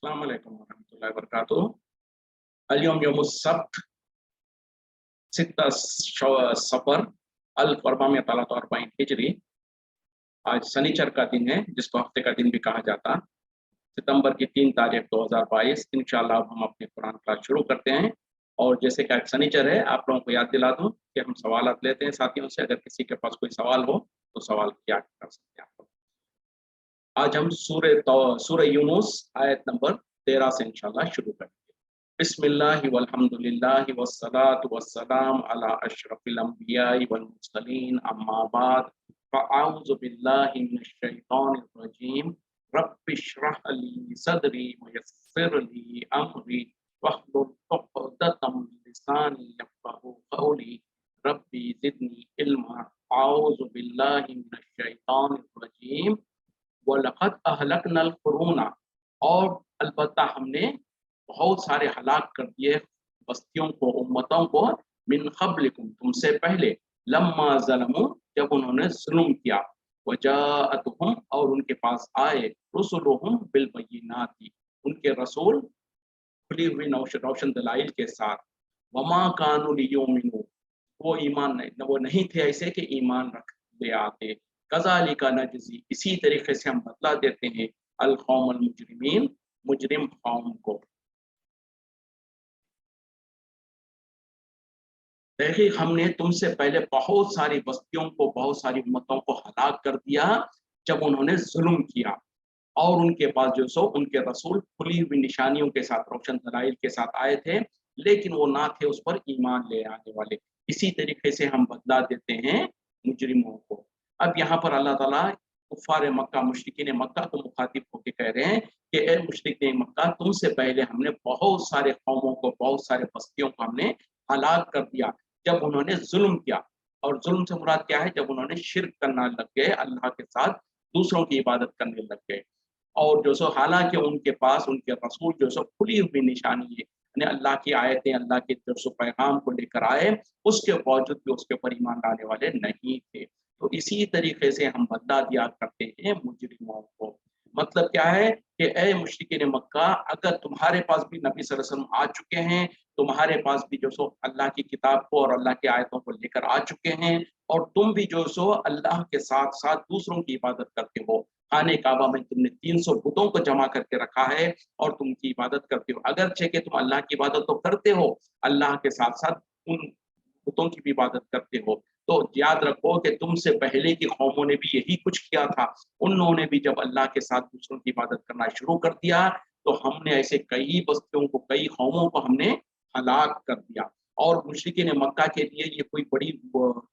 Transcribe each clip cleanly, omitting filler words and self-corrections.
अस्सलाम वालेकुम वरहमतुल्लाहि वबरकातुहू। अल-यौम यौमुस सब्त सित्ता सफर अल-1440 हिजरी। आज शनिचर का दिन है, जिसको हफ्ते का दिन भी कहा जाता। सितंबर की 3 तारीख 2022 इंशाअल्लाह अब हम अपनी कुरान क्लास शुरू करते हैं। और जैसे कि आज शनिचर है, आप लोगों को याद दिला दूं कि हम सवालात लेते हैं साथियों से। अगर किसी के पास कोई सवाल हो तो सवाल किया कर सकते हैं आप लोग। आज हम सूरह यूनुस आयत नंबर 13 से इंशाअल्लाह शुरू करेंगे। बिस्मिल्लाहि वल्हम्दुलिल्लाहि वस्सलातु वस्सलाम अला अशरफिल अंबियाई वल मुरसलीन अम्मा बाद फ़अऊज़ु बिल्लाहि मिनश शैतानिर रजीम रब्बिश्रह ली सदरी वयस्सिर ली अमरी वहलुल उक़दतम मिन लिसानी यफ़क़हू क़ौली रब्बी ज़िदनी इल्मा अऊज़ु बिल्लाहि मिनश शैतानिर रजीम वलक़द अहलकनल क़ुरूना, और अलबत्ता हमने बहुत सारे हलाक कर दिए बस्तियों को, उम्मतों को, मिन क़ब्लिकुम तुमसे पहले, लम्मा ज़लमू जब उन्होंने जुल्म किया, वजाअतहुम और उनके पास आए, रुसुलुहुम बिल बय्यिनाति उनके रसूल खुली हुई रोशन दलाइल के साथ, वमा कानू लियुमिनू वो नहीं थे ऐसे कि ईमान रख ले आते। कज़ालिका नजज़ी इसी तरीके से हम बदला देते हैं अल कौमल मुजरिमीन मुजरिम कौम को। देखिए, हमने तुमसे पहले बहुत सारी बस्तियों को, बहुत सारी उम्मतों को हलाक कर दिया जब उन्होंने जुल्म किया, और उनके पास जो सो उनके रसूल खुली हुई निशानियों के साथ, रोशन दलाइल के साथ आए थे, लेकिन वो ना थे उस पर ईमान ले आने वाले। इसी तरीके से हम बदला देते हैं मुजरिमों को। अब यहाँ पर अल्लाह ताला कुफ़ार मक्का, मुशरिकीन मक्का को मुखातिब होकर कह रहे हैं कि ए मुशरिकीन मक्का, तुमसे पहले हमने बहुत सारे कौमों को, बहुत सारे बस्तियों को हमने हलाक कर दिया जब उन्होंने जुल्म किया। और जुल्म से मुराद क्या है? जब उन्होंने शिर्क करना लग गए, अल्लाह के साथ दूसरों की इबादत करने लग गए। और जो सो हालांकि उनके पास उनके रसूल जो सो खुली हुई निशानी है, यानी अल्लाह की आयतें, अल्लाह के जो सो पैगाम को लेकर आए, उसके बावजूद भी उसके ऊपर ईमान लाने वाले नहीं थे। तो इसी तरीके से हम बदला दिया करते हैं मुजरिमों को। मतलब क्या है कि ए मुशरिकीन मक्का, अगर तुम्हारे पास भी नबी सल्लल्लाहु अलैहि वसल्लम आ चुके हैं, तुम्हारे पास भी जो सो अल्लाह की किताब को और अल्लाह की आयतों को लेकर आ चुके हैं, और तुम भी जो सो अल्लाह के साथ साथ दूसरों की इबादत करते हो, खाने काबा में तुमने 300 बुतों को जमा करके रखा है और तुम उनकी इबादत करते हो। अगरचे कि तुम अल्लाह की इबादत तो करते हो, अल्लाह के साथ साथ उन बुतों की भी इबादत करते हो, तो याद रखो कि तुमसे पहले की कौमों ने भी यही कुछ किया था। उन्होंने भी जब अल्लाह के साथ दूसरों की इबादत करना शुरू कर दिया, तो हमने ऐसे कई बस्तियों को, कई कौमों को हमने हलाक कर दिया। और मुशरिकीन मक्का के लिए ये कोई बड़ी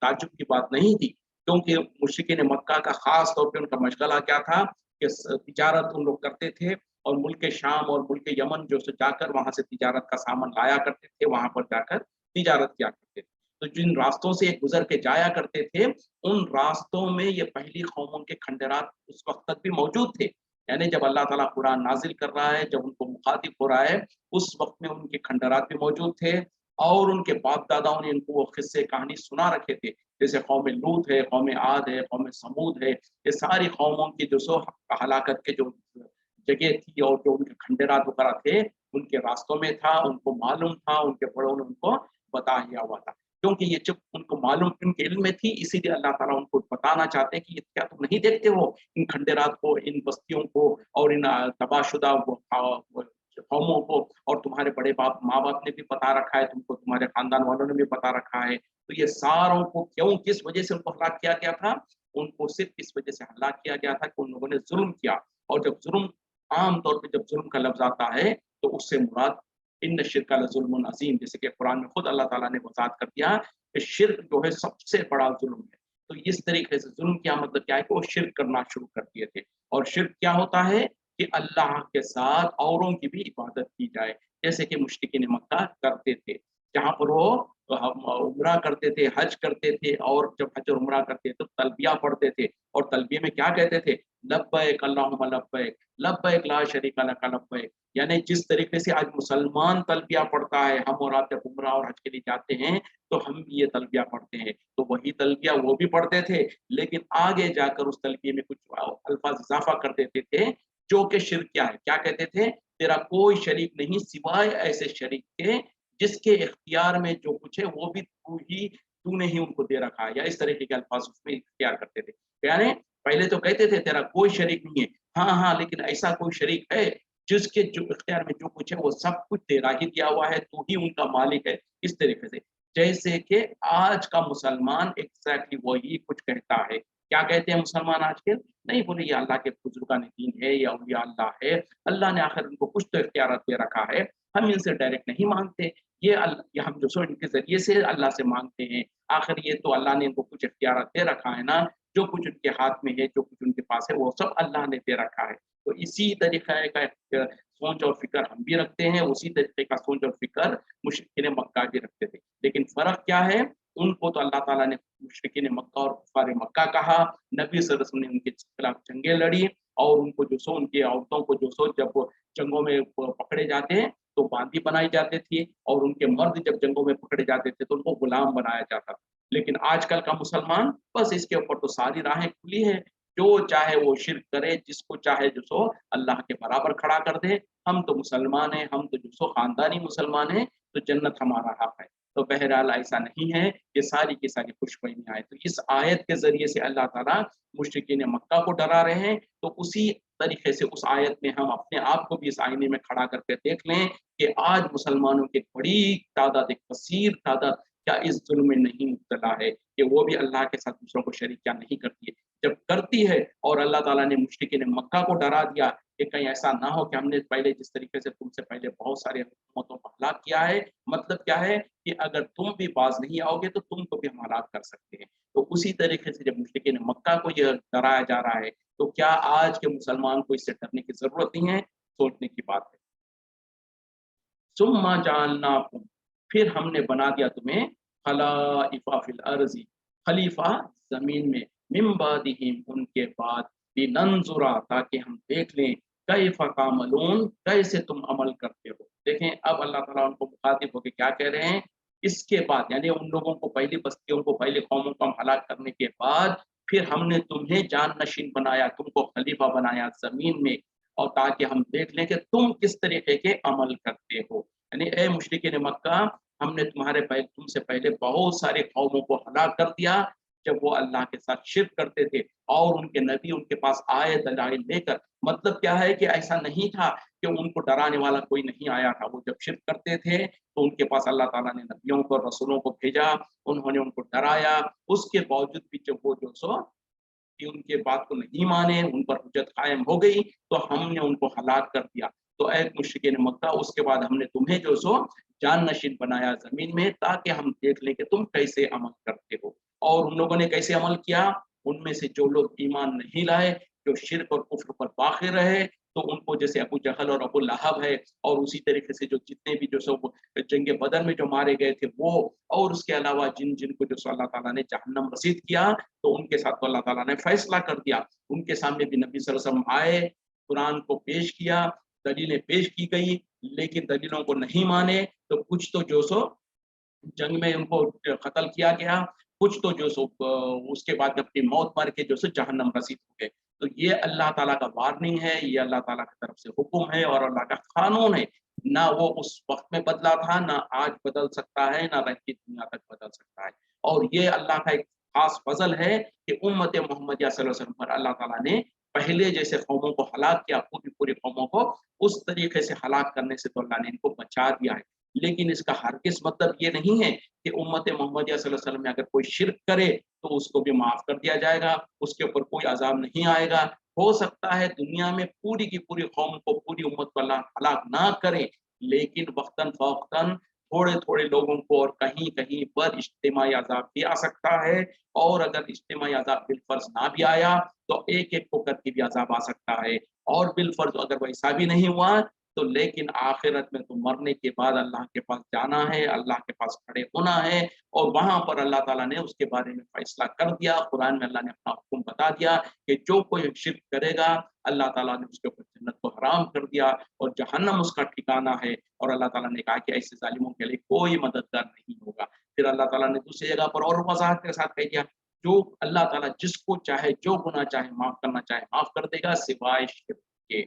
ताज्जुब की बात नहीं थी, क्योंकि मुशरिकीन मक्का का खास तौर पे उनका मशगला क्या था कि तिजारत उन लोग करते थे, और मुल्क शाम और मुल्क यमन जो से जाकर वहां से तिजारत का सामान लाया करते थे, वहां पर जाकर तिजारत किया करते थे। तो जिन रास्तों से गुजर के जाया करते थे, उन रास्तों में ये पहली कौमों के खंडरात उस वक्त तक भी मौजूद थे। यानी जब अल्लाह ताला कुरान नाजिल कर रहा है, जब उनको मुखातिब हो रहा है, उस वक्त में उनके खंडरात भी मौजूद थे, और उनके बाप दादाओं ने इनको वो किस्से कहानी सुना रखे थे। जैसे कौम लूत है, कौम आद है, कौम समूद है, ये सारी कौमों की जो सो हलाकत के जो जगह थी और जो उनके खंडरात वगैरह थे, उनके रास्तों में था, उनको मालूम था, उनके बड़ों ने उनको बताया हुआ था। क्योंकि ये जब उनको मालूम, उनके इल्म में थी, इसीलिए अल्लाह ताला उनको बताना चाहते हैं कि ये क्या तुम नहीं देखते हो इन खंडरात को, इन बस्तियों को, और इन तबाहशुदा कौमों को, और तुम्हारे बड़े बाप माँ बाप ने भी बता रखा है तुमको, तुम्हारे खानदान वालों ने भी बता रखा है। तो ये सारों को क्यों, किस वजह से उनको हलाक किया गया था? उनको सिर्फ इस वजह से हलाक किया गया था कि उन लोगों ने जुल्म किया। और जब जुल्म, आम तौर पे जब जुल्म का लफ्ज आता है, तो उससे मुराद इन्न शिर्क लज़ुल्मुन अज़ीम, जैसे कि कुरान में खुद अल्लाह ताला ने वज़ाहत कर दिया कि शिर्क जो है सबसे बड़ा जुल्म है। तो इस तरीके से जुल्म क्या मतलब क्या है कि वो शिर्क करना शुरू कर दिए थे। और शिर्क क्या होता है कि अल्लाह के साथ औरों की भी इबादत की जाए, जैसे कि मुशरिकीन मक्का करते थे। जहाँ पर वो उम्रा करते थे, हज करते थे, और जब हज और उम्रा करते थे तो तलबिया पढ़ते थे, और तलबिया में क्या कहते थे? लब्बैक अल्लाहुम्मा लब्बैक, लब्बैक ला शरीका लक लब्बैक। यानी जिस तरीके से आज मुसलमान तलबिया पढ़ता है, हम और आप जब उम्रा और हज के लिए जाते हैं, तो हम भी ये तलबिया पढ़ते हैं। तो वही तलबिया वो भी पढ़ते थे, लेकिन आगे जाकर उस तलबिये में कुछ अल्फाज इज़ाफ़ा कर देते थे, जो कि शिर्क क्या है? क्या कहते थे? तेरा कोई शरीक नहीं सिवाय ऐसे शरीक के जिसके इख्तियार में जो कुछ है वो भी तूने ही उनको दे रखा है, या इस तरीके के अल्फाज उसमें इख्तियार करते थे। यानी पहले तो कहते थे तेरा कोई शरीक नहीं है, हाँ हाँ, लेकिन ऐसा कोई शरीक है जिसके जो इख्तियार में जो कुछ है वो सब कुछ तेरा ही दिया हुआ है, तू ही उनका मालिक है, इस तरीके से। जैसे कि आज का मुसलमान एग्जैक्टली वही कुछ कहता है। क्या कहते हैं मुसलमान आज के? नहीं बोले ये अल्लाह के बुजुर्गान दीन है या औलिया अल्लाह है, अल्लाह ने आखिर उनको कुछ तो इख्तियार दे रखा है, हम इनसे डायरेक्ट नहीं मांगते, ये हम जो सो इनके ज़रिए से अल्लाह से माँगते हैं। आखिर ये तो अल्लाह ने इनको कुछ इख्तियार दे रखा है ना, जो कुछ उनके हाथ में है, जो कुछ उनके पास है, वो सब अल्लाह ने दे रखा है। तो इसी तरीक़े का सोच और फ़िक्र हम भी रखते हैं, उसी तरीक़े का सोच और फ़िक्र मुशरिकीन मक्का भी रखते थे। लेकिन फ़र्क क्या है? उनको तो अल्लाह ताला ने मुशरिकीन मक्का और कुफ़ार मक्का कहा, नबी सल्लल्लाहु अलैहि वसल्लम ने उनके खिलाफ जंगें लड़ी और उनको जो सो उनकी औरतों को जो सो जब वो जंगों में पकड़े जाते हैं, तो बांदी बनाई जाती थी और उनके मर्द जब जंगों में पकड़े जाते थे, तो उनको गुलाम बनाया जाता। लेकिन आजकल का मुसलमान बस इसके ऊपर तो सारी राहें खुली हैं, जो चाहे वो शिर्क करे, जिसको चाहे जो सो अल्लाह के बराबर खड़ा कर दे। हम तो मुसलमान हैं, हम तो जो सो खानदानी मुसलमान हैं, तो जन्नत हमारा हक है। तो बहरहाल ऐसा नहीं है कि सारी की सारी खुशबइयाँ आए। तो इस आयत के ज़रिए से अल्लाह ताला मुशरिकीन मक्का को डरा रहे हैं, तो उसी तरीके से उस आयत में हम अपने आप को भी इस आईने में खड़ा करके देख लें कि आज मुसलमानों की बड़ी तादाद, एक कसीर तादाद क्या इस जुल्म में नहीं मुब्तला है कि वो भी अल्लाह के साथ दूसरों को शरीक क्या नहीं करती है। जब करती है और अल्लाह ताला ने मुशरिकीन मक्का को डरा दिया कि कहीं ऐसा ना हो कि हमने पहले जिस तरीके से तुमसे पहले बहुत सारे हुकूमतों को हलाक किया है, मतलब क्या है कि अगर तुम भी बाज नहीं आओगे तो तुमको भी हम हलाक कर सकते हैं। तो उसी तरीके से जब मुशरिकीन मक्का को ये डराया जा रहा है, तो क्या आज के मुसलमान को इससे डरने की ज़रूरत नहीं है? सोचने की बात है। सुम्मा जअलनाकुम, फिर हमने बना दिया तुम्हें खलाइफा फिल अर्ज़ी, खलीफा ज़मीन में, मिन बादिहिम, उनके बाद, लिनंज़ुरा, ताकि हम देख लें, कैफ़ तामलून, कैसे तुम अमल करते हो। देखें अब अल्लाह ताला उनको मुखातिब होके क्या कह रहे हैं, इसके बाद यानी उन लोगों को, पहली बस्तियों को, पहली कौमों को हम हलाक करने के बाद फिर हमने तुम्हें जाननशीन बनाया, तुमको खलीफा बनाया ज़मीन में, और ताकि हम देख लें कि तुम किस तरीके के अमल करते हो। यानी ए मुशरिकीन मक्का, हमने तुमसे पहले बहुत सारे कौमों को हलाक कर दिया जब वो अल्लाह के साथ शिर्क करते थे और उनके नबी उनके पास आए दलाइल लेकर। मतलब क्या है कि ऐसा नहीं था कि उनको डराने वाला कोई नहीं आया था। वो जब शिर्क करते थे तो उनके पास अल्लाह ताला ने नबियों को, रसूलों को भेजा, उन्होंने उनको डराया। उसके बावजूद भी जब वो जो सो कि उनके बात को नहीं माने, उन पर हुज्जत कायम हो गई, तो हमने उनको हलाक कर दिया। तो ऐ मुशरिकीन मक्का, उसके बाद हमने तुम्हें जो सो जाननशीन बनाया ज़मीन में, ताकि हम देख लें कि तुम कैसे अमल करते हो। और उन लोगों ने कैसे अमल किया? उनमें से जो लोग ईमान नहीं लाए, जो शिर्क और कुफ्र पर बाक़ी रहे, तो उनको, जैसे अबू जहल और अबू लहब है, और उसी तरीके से जो जितने भी जो सब जंग बदर में जो मारे गए थे वो, और उसके अलावा जिनको जो सो अल्लाह ताला ने जहन्नम रसीद किया, तो उनके साथ तो अल्लाह ताला ने फैसला कर दिया। उनके सामने भी नबी सल्लल्लाहु अलैहि वसल्लम आए, कुरान को पेश किया, दलीलें पेश की गई, लेकिन दलीलों को नहीं माने, तो कुछ तो जो सो जंग में उनको कत्ल किया गया, कुछ तो जो सो उसके बाद अपनी मौत मर के जो सो जहन्नम रसीद हो गए। तो ये अल्लाह ताला का वार्निंग है, ये अल्लाह ताला की तरफ से हुक्म है और अल्लाह का कानून है। ना वो उस वक़्त में बदला था, ना आज बदल सकता है, ना रहती दुनिया तक बदल सकता है। और ये अल्लाह का एक ख़ास फ़ज़ल है कि उम्मत मोहम्मदिया सल्लल्लाहु अलैहि वसल्लम पर अल्लाह ताला ने पहले जैसे कौमों को हलाक किया, पूरी कौमों को उस तरीके से हलाक करने से तो अल्लाह ने इनको बचा दिया है। लेकिन इसका हरगिज़ मतलब ये नहीं है कि उम्मत मोहम्मदिया सल्लल्लाहु अलैहि वसल्लम में अगर कोई शिर्क करे तो उसको भी माफ़ कर दिया जाएगा, उसके ऊपर कोई अज़ाब नहीं आएगा। हो सकता है दुनिया में पूरी की पूरी कौम को, पूरी उम्मत को अल्लाह हलाक ना करे, लेकिन वक़्तन-फ़ौक़्तन थोड़े-थोड़े लोगों को और कहीं-कहीं पर इज्तिमाई अज़ाब भी आ सकता है। और अगर इज्तिमाई अज़ाब बिलफ़र्ज़ ना भी आया, तो एक-एक को करके भी अज़ाब आ सकता है। और बिलफ़र्ज़ अगर वैसा भी नहीं हुआ, तो लेकिन आखिरत में तो मरने के बाद अल्लाह के पास जाना है, अल्लाह के पास खड़े होना है, और वहाँ पर अल्लाह ताला ने उसके बारे में फ़ैसला कर दिया। कुरान में अल्लाह ने अपना हुक्म बता दिया कि जो कोई शिर्क करेगा, अल्लाह ताला ने उसके ऊपर जन्नत को हराम कर दिया और जहन्नम उसका ठिकाना है। और अल्लाह ताला ने कहा कि ऐसे ज़ालिमों के लिए कोई मददगार नहीं होगा। फिर अल्लाह ताला ने दूसरी जगह पर और वज़ाहत के साथ कह दिया, जो अल्लाह ताला जिसको चाहे, जो गुनाह चाहे माफ़ करना चाहे माफ़ कर देगा, सिवाय शिर्क के।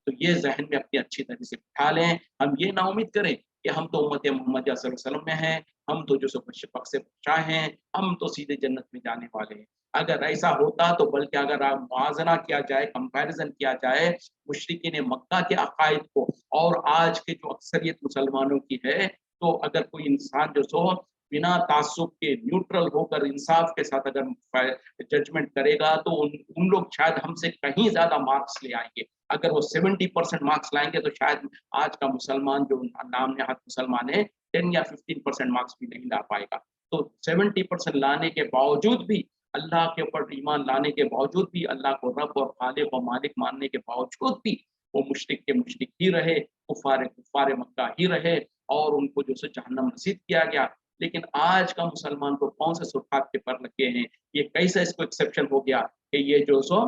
تو یہ ذہن میں اپنی اچھی طرح سے بٹھا لیں. ہم یہ نا امید کریں کہ ہم تو امت محمدیہ صلی اللہ علیہ وسلم میں ہیں, ہم تو جو سو بخش سے بخشا ہیں, ہم تو سیدھے جنت میں جانے والے ہیں. اگر ایسا ہوتا تو بلکہ اگر آپ موازنہ کیا جائے, کمپیریزن کیا جائے مشرکین مکہ کے عقائد کو اور آج کے جو اکثریت مسلمانوں کی ہے, تو اگر کوئی انسان جو سو بنا تعصب کے نیوٹرل ہو کر انصاف کے ساتھ اگر ججمنٹ کرے گا تو ان لوگ شاید ہم سے کہیں زیادہ مارکس لے آئیں گے. اگر وہ 70% مارکس لائیں گے تو شاید آج کا مسلمان جو نام نہاد مسلمان ہے 10 یا 15% مارکس بھی نہیں لا پائے گا. تو 70% لانے کے باوجود بھی, اللہ کے اوپر ایمان لانے کے باوجود بھی, اللہ کو رب اور خالق و مالک ماننے کے باوجود بھی وہ مشرک کے مشرک ہی رہے, کفار مکہ ہی رہے, اور ان کو جو سے جہنم نصیب کیا گیا. لیکن آج کا مسلمان کو کون سے سرخات کے پر لگے ہیں, یہ کیسا اس کو ایکسیپشن ہو گیا کہ یہ جو سو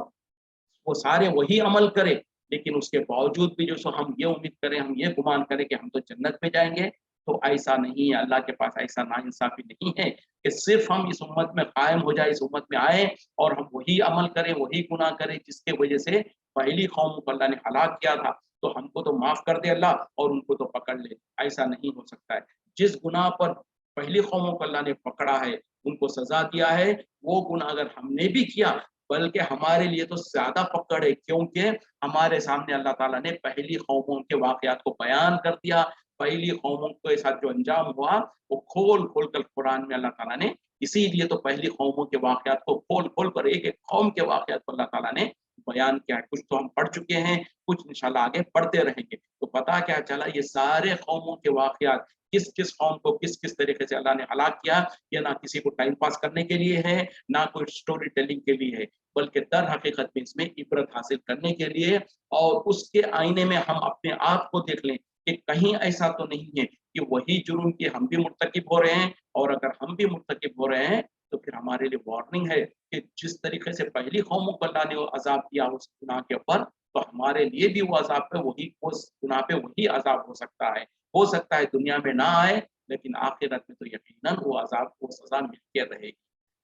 وہ سارے وہی عمل کرے, لیکن اس کے باوجود بھی جو سو ہم یہ امید کریں, ہم یہ گمان کریں کہ ہم تو جنت میں جائیں گے. تو ایسا نہیں ہے, اللہ کے پاس ایسا ناانصافی نہیں ہے کہ صرف ہم اس امت میں قائم ہو جائے, اس امت میں آئے اور ہم وہی عمل کریں, وہی گناہ کریں جس کے وجہ سے پہلی قوم کو اللہ نے ہلاک کیا تھا, تو ہم کو تو معاف کر دے اللہ اور ان کو تو پکڑ لے. ایسا نہیں ہو سکتا ہے. جس گناہ پر پہلی قوموں کو اللہ نے پکڑا ہے, ان کو سزا دیا ہے, وہ گناہ اگر ہم نے بھی کیا بلکہ ہمارے لیے تو زیادہ پکڑ ہے, کیونکہ ہمارے سامنے اللہ تعالیٰ نے پہلی قوموں کے واقعات کو بیان کر دیا. پہلی قوموں کے ساتھ جو انجام ہوا وہ کھول کھول کر قرآن میں اللہ تعالیٰ نے, اسی لیے تو پہلی قوموں کے واقعات کو کھول کھول کر ایک ایک قوم کے واقعات کو اللہ تعالیٰ نے بیان کیا ہے. کچھ تو ہم پڑھ چکے ہیں, کچھ انشاءاللہ آگے پڑھتے رہیں گے. تو پتہ کیا چلا, یہ سارے قوموں کے واقعات کس کس قوم کو کس کس طریقے سے اللہ نے ہلاک کیا, یہ نہ کسی کو ٹائم پاس کرنے کے لیے ہے, نہ کوئی سٹوری ٹیلنگ کے لیے ہے, بلکہ در حقیقت میں اس میں عبرت حاصل کرنے کے لیے, اور اس کے آئینے میں ہم اپنے آپ کو دیکھ لیں کہ کہیں ایسا تو نہیں ہے کہ وہی جرم کے ہم بھی مرتکب ہو رہے ہیں, اور اگر ہم بھی مرتکب ہو رہے ہیں تو پھر ہمارے لیے وارننگ ہے کہ جس طریقے سے پہلی قوموں کو اللہ نے عذاب دیا اس گناہ کے اوپر, تو ہمارے لیے بھی وہ عذاب پہ وہی, اس گناہ پہ وہی عذاب ہو سکتا ہے. ہو سکتا ہے دنیا میں نہ آئے, لیکن آخرت میں تو یقیناً وہ عذاب, وہ سزا مل کے رہے گی.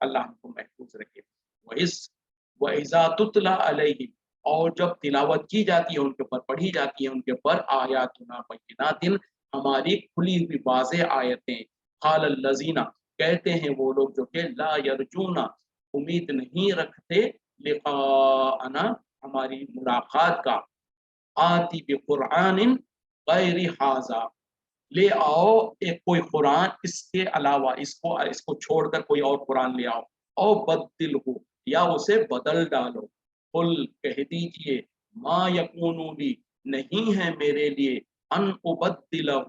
اللہ ہم کو محفوظ رکھے. وَإِذَا تُتْلَى عَلَيْهِمْ, اور جب تلاوت کی جاتی ہے ان کے اوپر, پڑھی جاتی ہے ان کے اوپر, آیاتنا بینات, ہماری کھلی ہوئی واضح آیتیں, قال الذین, کہتے ہیں وہ لوگ جو کہ لا یرجون, امید نہیں رکھتے, لقاءنا, ہماری ملاقات کا, آتی بقرآن غیر ھذا, لے آؤ ایک کوئی قرآن اس کے علاوہ, اس کو چھوڑ کر کوئی اور قرآن لے آؤ, او بدل ہو, یا اسے بدل ڈالو. قل, کہہ دیجئے, ما یکون لی, نہیں ہے میرے لیے, ان ابدلہ,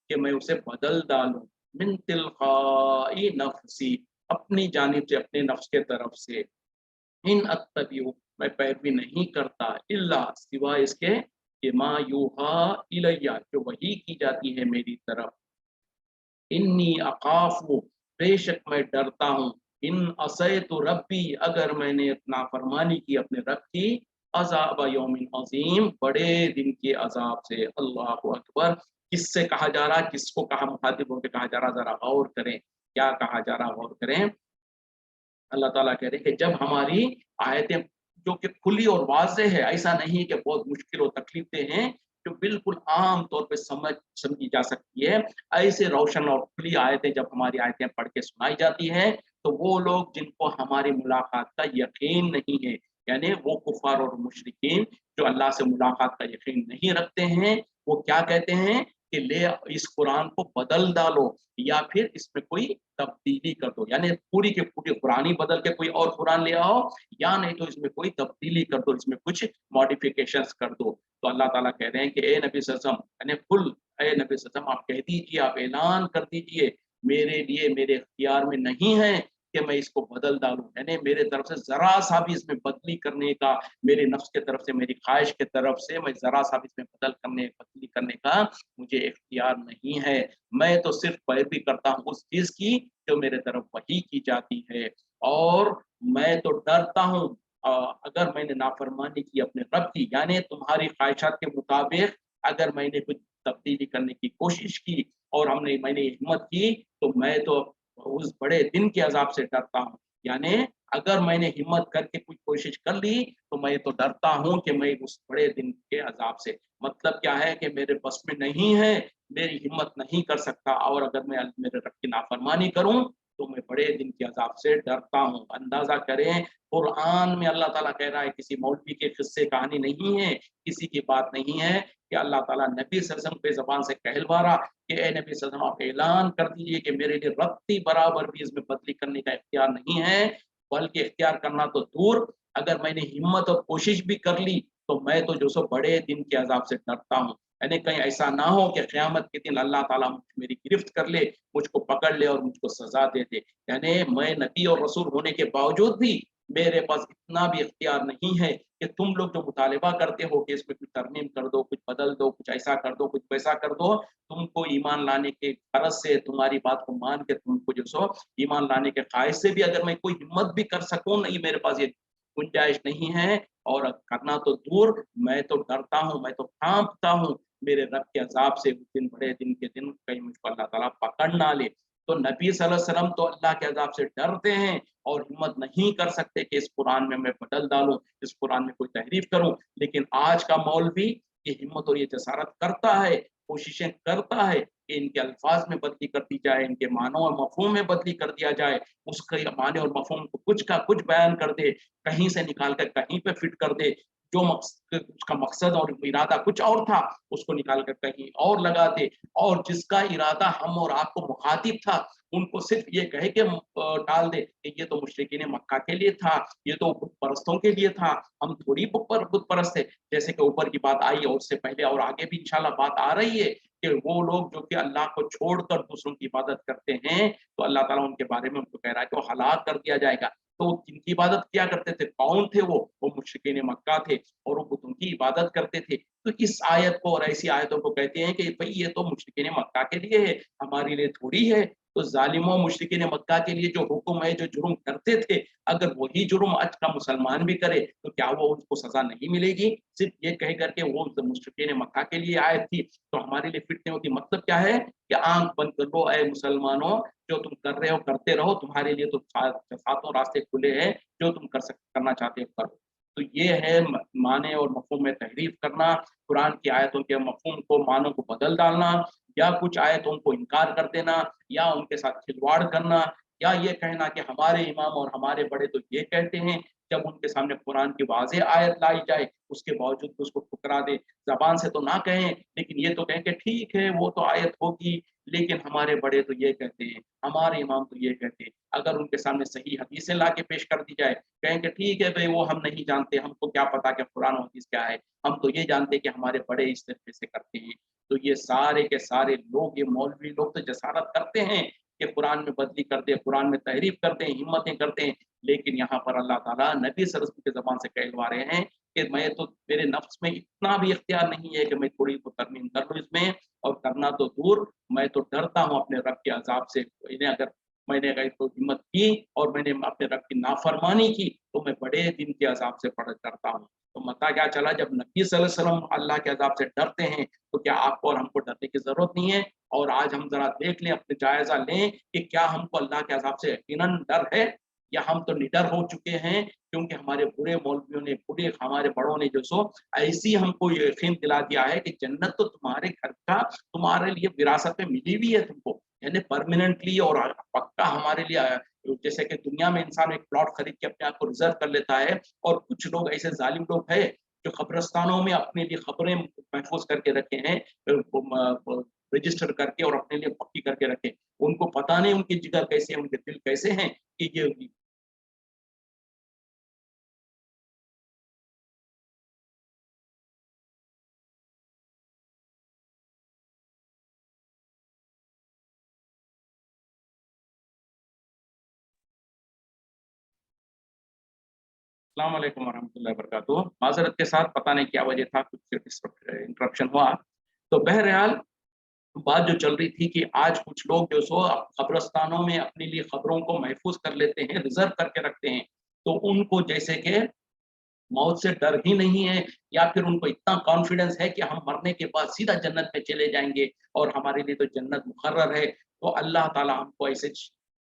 کہ میں اسے بدل ڈالوں, من تلقاء نفسی, اپنی جانب سے, اپنے نفس کے طرف سے, ان اتبعو, میں پیروی نہیں کرتا, الا, سوائے اس کے کہ ما یوحا الیہ, جو وحی کی جاتی ہے میری طرف, انی اخاف, بے شک میں ڈرتا ہوں, ان عصیت ربی, اگر میں نے نافرمانی کی اپنے رب کی, عذاب یوم عظیم, بڑے دن کے عذاب سے. اللہ اکبر. کس سے کہا جا رہا, کس کو کہا مخاطب ہو کے کہا جا رہا, ذرا غور کریں کیا کہا جا رہا, غور کریں. اللہ تعالیٰ کہہ رہے کہ جب ہماری آیتیں جو کہ کھلی اور واضح ہے, ایسا نہیں کہ بہت مشکل اور تکلیف دہ ہیں, جو بالکل عام طور پہ سمجھی جا سکتی ہے, ایسے روشن اور کھلی آیتیں جب ہماری آیتیں پڑھ کے سنائی جاتی ہیں, تو وہ لوگ جن کو ہماری ملاقات کا یقین نہیں ہے, یعنی وہ کفار اور مشرکین جو اللہ سے ملاقات کا یقین نہیں رکھتے ہیں, وہ کیا کہتے ہیں کہ لے اس قرآن کو بدل ڈالو, یا پھر اس میں کوئی تبدیلی کر دو, یعنی پوری کے پوری قرآن ہی بدل کے کوئی اور قرآن لے آؤ, یا نہیں تو اس میں کوئی تبدیلی کر دو, اس میں کچھ ماڈیفیکیشنز کر دو. تو اللہ تعالیٰ کہہ رہے ہیں کہ اے نبی صلی اللہ علیہ وسلم, یعنی کل اے نبی صلی اللہ علیہ وسلم, آپ کہہ دیجیے, آپ اعلان کر دیجیے, میرے لیے, میرے اختیار میں نہیں ہے کہ میں اس کو بدل ڈالوں, یعنی میرے طرف سے ذرا سا بھی اس میں بدلی کرنے کا, میرے نفس کے طرف سے, میری خواہش کے طرف سے میں ذرا سا بھی اس میں بدلی کرنے کا مجھے اختیار نہیں ہے. میں تو صرف پیروی کرتا ہوں اس چیز کی جو میرے طرف وحی کی جاتی ہے, اور میں تو ڈرتا ہوں اگر میں نے نافرمانی کی اپنے رب کی, یعنی تمہاری خواہشات کے مطابق اگر میں نے کچھ تبدیلی کرنے کی کوشش کی اور میں نے ہمت کی, تو میں تو اس بڑے دن کے عذاب سے ڈرتا ہوں. यानी अगर मैंने हिम्मत करके कुछ कोशिश कर ली तो मैं तो डरता हूँ कि मैं उस बड़े दिन के अजाब से, मतलब क्या है कि मेरे बस में नहीं है, मेरी हिम्मत नहीं कर सकता, और अगर मैं मेरे रब की नाफरमानी करूं तो मैं बड़े दिन के अजाब से डरता हूँ। अंदाजा करें, कुरान में अल्लाह ताला कह रहा है, किसी मौलवी के किस्से कहानी नहीं है, किसी की बात नहीं है कि अल्लाह ताला नबी सल्लल्लाहु अलैहि वसल्लम पे ज़बान से कहलवा रहा कि ए नबी सल्लल्लाहु अलैहि वसल्लम आप ऐलान कर दीजिए कि मेरे लिए रत्ती बराबर भी इसमें बदली करने का इख्तियार नहीं है, बल्कि इख्तियार करना तो दूर, अगर मैंने हिम्मत और कोशिश भी कर ली तो मैं तो जो सो बड़े दिन के अजाब से डरता हूँ। यानी कहीं ऐसा ना हो कि क़यामत के दिन अल्लाह ताला मेरी गिरफ्त कर ले, मुझको पकड़ ले और मुझको सजा दे दे। यानी मैं नबी और रसूल होने के बावजूद भी मेरे पास इतना भी इख्तियार नहीं है कि तुम लोग जो मुतालिबा करते हो कि इसमें कुछ तरमीम कर दो, कुछ बदल दो, कुछ ऐसा कर दो, कुछ वैसा कर दो, तुमको ईमान लाने के गरज से, तुम्हारी बात को मान के तुमको जो सो ईमान लाने के ख्वाहिश से भी अगर मैं कोई हिम्मत भी कर सकूँ, नहीं मेरे पास ये गुंजाइश नहीं है, और करना तो दूर, मैं तो डरता हूँ, मैं तो कांपता हूँ मेरे रब के अजाब से, उस दिन बड़े दिन के दिन कहीं मुझको अल्लाह ताला पकड़ ना ले। तो नबी सल्लल्लाहु अलैहि वसल्लम तो अल्लाह के अजाब से डरते हैं और हिम्मत नहीं कर सकते कि इस कुरान में मैं बदल डालूं, इस कुरान में कोई तहरीफ करूं। लेकिन आज का मौलवी ये हिम्मत और ये जसारत करता है, कोशिशें करता है कि इनके अल्फाज में बदली कर दी जाए, इनके मानो और मफहूम में बदली कर दिया जाए, उसके माने और मफहूम को कुछ का कुछ बयान कर दे, कहीं से निकाल कर कहीं पे फिट कर दे, जो उसका मकसद और इरादा कुछ और था उसको निकाल कर कहीं और लगा दे, और जिसका इरादा हम और आपको मुखातिब था उनको सिर्फ ये कहे कि टाल दे कि ये तो मुशरिकीन मक्का के लिए था, ये तो बुत परस्तों के लिए था, हम थोड़ी बुत परस्त थे। जैसे कि ऊपर की बात आई और उससे पहले और आगे भी इंशाल्लाह बात आ रही है कि वो लोग जो कि अल्लाह को छोड़कर दूसरों की इबादत करते हैं तो अल्लाह ताला उनके बारे में उनको कह रहा है कि वो हलाक कर दिया जाएगा। तो जिनकी इबादत किया करते थे, कौन थे वो मुशरिकीन मक्का थे और वो बुतों की इबादत करते थे। तो इस आयत को और ऐसी आयतों को कहते हैं कि भाई ये तो मुशरिकीन मक्का के लिए है, हमारे लिए थोड़ी है। तो जालिमों मुशरिकीन मक्का के लिए जो हुक्म है, जो जुर्म करते थे, अगर वही जुर्म आज का मुसलमान भी करे तो क्या वो उसको सजा नहीं मिलेगी? सिर्फ ये कह करके वो मुशरिकीन मक्का के लिए आयत थी तो हमारे लिए फिट नहीं होती। मतलब क्या है कि आंख बंद कर लो ऐ मुसलमानों, जो तुम कर रहे हो करते रहो, तुम्हारे लिए तो सातों रास्ते खुले हैं, जो तुम करना चाहते हो करो। तो ये है माने और मफहूम में तहरीफ करना, कुरान की आयतों के मफहूम को, मानों को बदल डालना, या कुछ आयतों को इनकार कर देना, या उनके साथ खिलवाड़ करना, या ये कहना कि हमारे इमाम और हमारे बड़े तो ये कहते हैं, जब उनके सामने कुरान की वाज़ेह आयत लाई जाए उसके बावजूद भी उसको ठुकरा दे। ज़बान से तो ना कहें लेकिन ये तो कहें कि ठीक है वो तो आयत होगी, लेकिन हमारे बड़े तो ये कहते हैं, हमारे इमाम तो ये कहते हैं। अगर उनके सामने सही हदीसें ला के पेश कर दी जाए, कहें कि ठीक है भई वो हम नहीं जानते, हमको क्या पता कि कुरान और हदीस क्या है, हम तो ये जानते हैं कि हमारे बड़े इस तरीके से करते हैं। तो ये सारे के सारे लोग, ये मौलवी लोग तो जसारत करते हैं कि कुरान में बदली कर दे, कुरान में तहरीफ करते हैं, हिम्मतें करते हैं, लेकिन यहाँ पर अल्लाह ताला नबी सल्लल्लाहु अलैहि वसल्लम की ज़बान से कहलवा रहे हैं कि मैं तो, मेरे नफ्स में इतना भी इख्तियार नहीं है कि मैं थोड़ी तो तरमीम कर लूँ इसमें, और करना तो दूर, मैं तो डरता हूँ अपने रब के अज़ाब से। इन्हें अगर मैंने अगर तो हिम्मत की और मैंने अपने रब की नाफरमानी की तो मैं बड़े दिन के अज़ाब से बड़ा डरता हूँ। तो पता क्या चला, जब नबी सल्लल्लाहु अलैहि वसल्लम अल्लाह के अज़ाब से डरते हैं तो क्या आपको और हमको डरने की ज़रूरत नहीं है? और आज हम ज़रा देख लें, अपने जायज़ा लें कि क्या हमको अल्लाह के अज़ाब से यकीनन डर है, या हम तो निडर हो चुके हैं क्योंकि हमारे बुरे मौलवियों ने, बुरे हमारे बड़ों ने जो सो ऐसी हमको ये यकीन दिला दिया है कि जन्नत तो तुम्हारे घर का, तुम्हारे लिए विरासत में मिली हुई है तुमको, यानी परमानेंटली और पक्का हमारे लिए जैसे कि दुनिया में इंसान एक प्लॉट खरीद के अपने आप को रिजर्व कर लेता है, और कुछ लोग ऐसे जालिम लोग हैं जो कब्रिस्तानों में अपने लिए खबरें महफूज करके रखे हैं, रजिस्टर करके और अपने लिए पक्की करके रखे। उनको पता नहीं उनके जिगर कैसे हैं, उनके दिल कैसे हैं कि ये अस्सलाम वालेकुम वरहमतुल्लाहि वबरकातुहू। माज़रत के साथ, पता नहीं क्या वजह था, कुछ इंटरप्शन हुआ। तो बहरहाल बात जो चल रही थी कि आज कुछ लोग जो सो कब्रिस्तानों में अपने लिए खबरों को महफूज कर लेते हैं, रिजर्व करके रखते हैं। तो उनको जैसे कि मौत से डर ही नहीं है, या फिर उनको इतना कॉन्फिडेंस है कि हम मरने के बाद सीधा जन्नत में चले जाएँगे और हमारे लिए तो जन्नत मुकर्रर है। तो अल्लाह ताला हमको ऐसे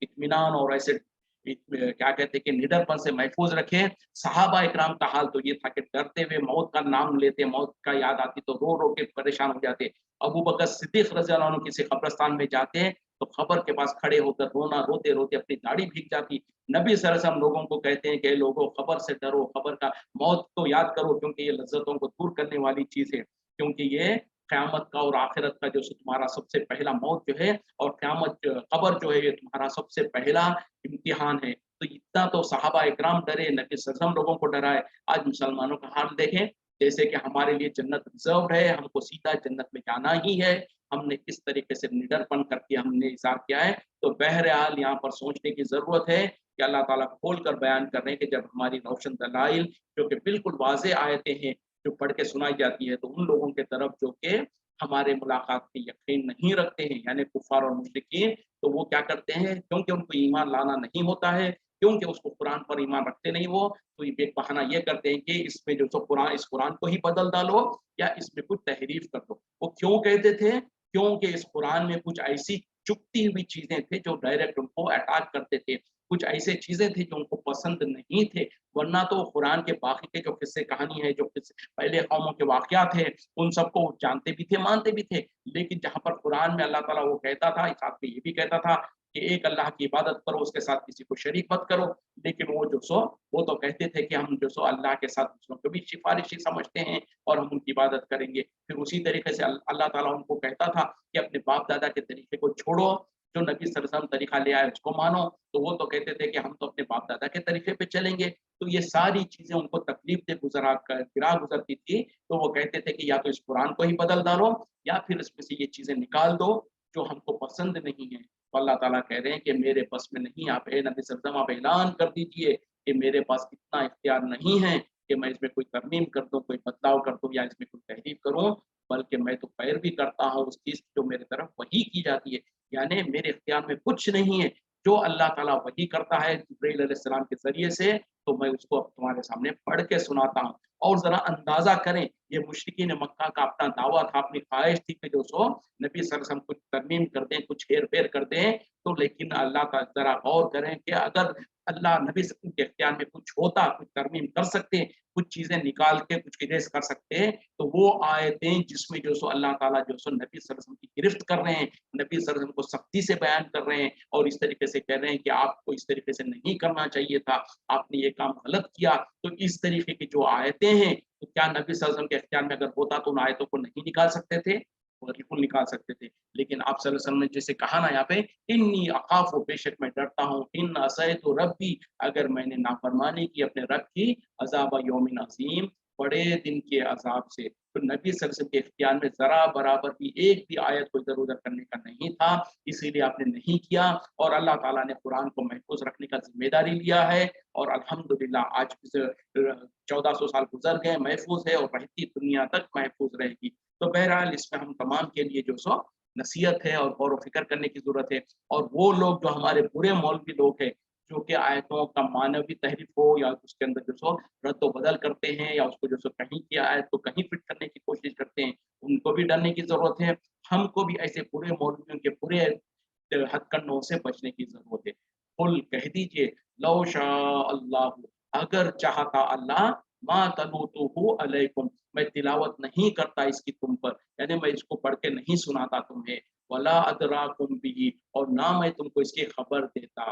इत्मीनान और ऐसे क्या कहते हैं कि निडरपन से महफूज रखे। सहाबा इकराम का हाल तो ये था कि डरते हुए मौत का नाम लेते, मौत का याद आती तो रो रो के परेशान हो जाते। अबू बकर सिद्दीक रज़ी अल्लाह अन्हु किसी कब्रिस्तान में जाते तो खबर के पास खड़े होकर रोना, रोते रोते अपनी दाढ़ी भीग जाती। नबी सल्लल्लाहु अलैहि वसल्लम लोगों को कहते हैं कि लोगों खबर से डरो, खबर का मौत को याद करो, क्योंकि ये लज्जतों को दूर करने वाली चीज है, क्योंकि ये क़यामत का और आखिरत का जो तुम्हारा सबसे पहला मौत जो है, और क़यामत कब्र जो है, ये तुम्हारा सबसे पहला इम्तिहान है। तो इतना तो सहाबा इकराम डरे, नबी सल्लल्लाहु अलैहि वसल्लम लोगों को डराए। आज मुसलमानों का हाल देखें, जैसे कि हमारे लिए जन्नत रिजर्व्ड है, हमको सीधा जन्नत में जाना ही है। हमने किस तरीके से निडरपन करके हमने इज़हार किया है। तो बहरहाल यहाँ पर सोचने की ज़रूरत है कि अल्लाह ताला खोल कर बयान कर रहे हैं कि जब हमारी रोशन दलाइल जो कि बिल्कुल वाज़ेह आयतें हैं, जो पढ़ के सुनाई जाती है, तो उन लोगों के तरफ जो कि हमारे मुलाकात पे यकीन नहीं रखते हैं, यानी कुफ़ार और मुशरिकीन, तो वो क्या करते हैं, क्योंकि उनको ईमान लाना नहीं होता है, क्योंकि उसको कुरान पर ईमान रखते नहीं वो, तो ये एक बहाना ये करते हैं कि इसमें जो सो कुरान, इस कुरान को ही बदल डालो या इसमें कुछ तहरीफ कर दो। वो क्यों कहते थे? क्योंकि इस कुरान में कुछ ऐसी चुभती हुई चीज़ें थी जो डायरेक्ट उनको अटैक करते थे। कुछ ऐसी चीज़ें थी जो उनको पसंद नहीं थे, वरना तो कुरान के बाकी के जो किस्से कहानी है, जो किस्से पहले कौमों के वाक़यात हैं, उन सबको वो जानते भी थे, मानते भी थे। लेकिन जहाँ पर कुरान में अल्लाह ताला वो कहता था, साथ में ये भी कहता था कि एक अल्लाह की इबादत करो, उसके साथ किसी को शरीक मत करो। लेकिन वो जो सो वो तो कहते थे कि हम जो सो अल्लाह के साथ दूसरों को भी सिफ़ारिशी समझते हैं और हम उनकी इबादत करेंगे। फिर उसी तरीके से अल्लाह ताला उनको कहता था कि अपने बाप-दादा के तरीके को छोड़ो, जो नबी सल्लल्लाहु अलैहि वसल्लम तरीका ले आए उसको मानो। तो वो तो कहते थे कि हम तो अपने बाप-दादा के तरीके पे चलेंगे। तो ये सारी चीज़ें उनको तकलीफ से गिरा गुज़रती थी, तो वो कहते थे कि या तो इस कुरान को ही बदल डालो या फिर इसमें से ये चीज़ें निकाल दो जो हमको पसंद नहीं है। तो अल्लाह ताला कह रहे हैं कि मेरे बस में नहीं, आप ए नबी सल्लल्लाहु अलैहि वसल्लम आप ऐलान कर दीजिए कि मेरे पास इतना इख्तियार नहीं है कि मैं इसमें कोई तरमीम कर दूँ, कोई बदलाव कर दूँ या इसमें कोई तहरीफ करूँ, बल्कि मैं तो पैरवी करता हूँ उस चीज़ की जो मेरे तरफ वही की जाती है। यानी मेरे इख्तियार में कुछ नहीं है, जो अल्लाह ताला वही करता है जिब्रील अलैहिस्सलाम के ज़रिए से, तो मैं उसको अब तुम्हारे सामने पढ़ के सुनाता हूँ। और ज़रा अंदाज़ा करें, ये मुशरिकीन मक्का का अपना दावा था, अपनी ख़्वाहिश थी कि जो सो नबी सल्लल्लाहु अलैहि वसल्लम कुछ तरमीम कर दें, कुछ हेर-फेर कर दें, तो लेकिन अल्लाह का ज़रा गौर करें कि अगर अल्लाह नबी स के इख्तियार में कुछ होता, कुछ तरमीम कर सकते, कुछ चीज़ें निकाल के कुछ इरेज़ कर सकते, तो वो आयतें जिसमें जो सो अल्लाह ताला जो सो नबी सल्लल्लाहु अलैहि वसल्लम की गिरफ्त कर रहे हैं, नबी सल्लल्लाहु अलैहि वसल्लम को सख्ती से बयान कर रहे हैं और इस तरीके से कह रहे हैं कि आपको इस तरीके से नहीं करना चाहिए था, आपने ये काम गलत किया। तो इस तरीके की जो आयतें हैं, तो क्या नबी सल्लल्लाहु अलैहि वसल्लम के इख्तियार में अगर होता तो उन आयतों को नहीं निकाल सकते थे? बिल्कुल निकाल सकते थे। लेकिन आप सल्लल्लाहु अलैहि वसल्लम ने जैसे कहा ना यहाँ पे, इन्नी अख़ाफ़ु, बेशक मैं डरता हूँ, इन असैतु रब्बी, अगर मैंने नाफ़रमानी की अपने रब की, अज़ाब यौमिन अज़ीम, बड़े दिन के अज़ाब से। तो नबी सल्लल्लाहु अलैहि वसल्लम के इख्तियार में ज़रा बराबर भी एक भी आयत को इधर-उधर करने का नहीं था, इसीलिए आपने नहीं किया और अल्लाह ताला ने कुरान को महफ़ूज़ रखने का ज़िम्मेदारी लिया है और अल्हम्दुलिल्लाह आज 1400 साल गुज़र गए, महफ़ूज़ है और रहती दुनिया तक महफ़ूज़ रहेगी। तो बहरहाल इसमें हम तमाम के लिए जो सो नसीहत है और गौर व फ़िक्र करने की ज़रूरत है। और वो लोग जो हमारे बुरे मौलवी लोग हैं, जो कि आयतों का मानवी तहरीफ हो या उसके अंदर जो सो रद्द-ओ-बदल करते हैं या उसको जो सो कहीं की आयत को कहीं फिट करने की कोशिश करते हैं, उनको भी डरने की ज़रूरत है। हमको भी ऐसे बुरे मौलवियों के बुरे हथकंडों से बचने की ज़रूरत है। कुल कह दीजिए, लौ शाअ अल्लाहु, अगर चाहता अल्लाह, मा तलूतुहु अलैकुम, मैं तिलावत नहीं करता इसकी तुम पर, यानी मैं इसको पढ़ के नहीं सुनाता तुम्हें, वला अदराकुम बिही, और ना मैं तुमको इसकी खबर देता।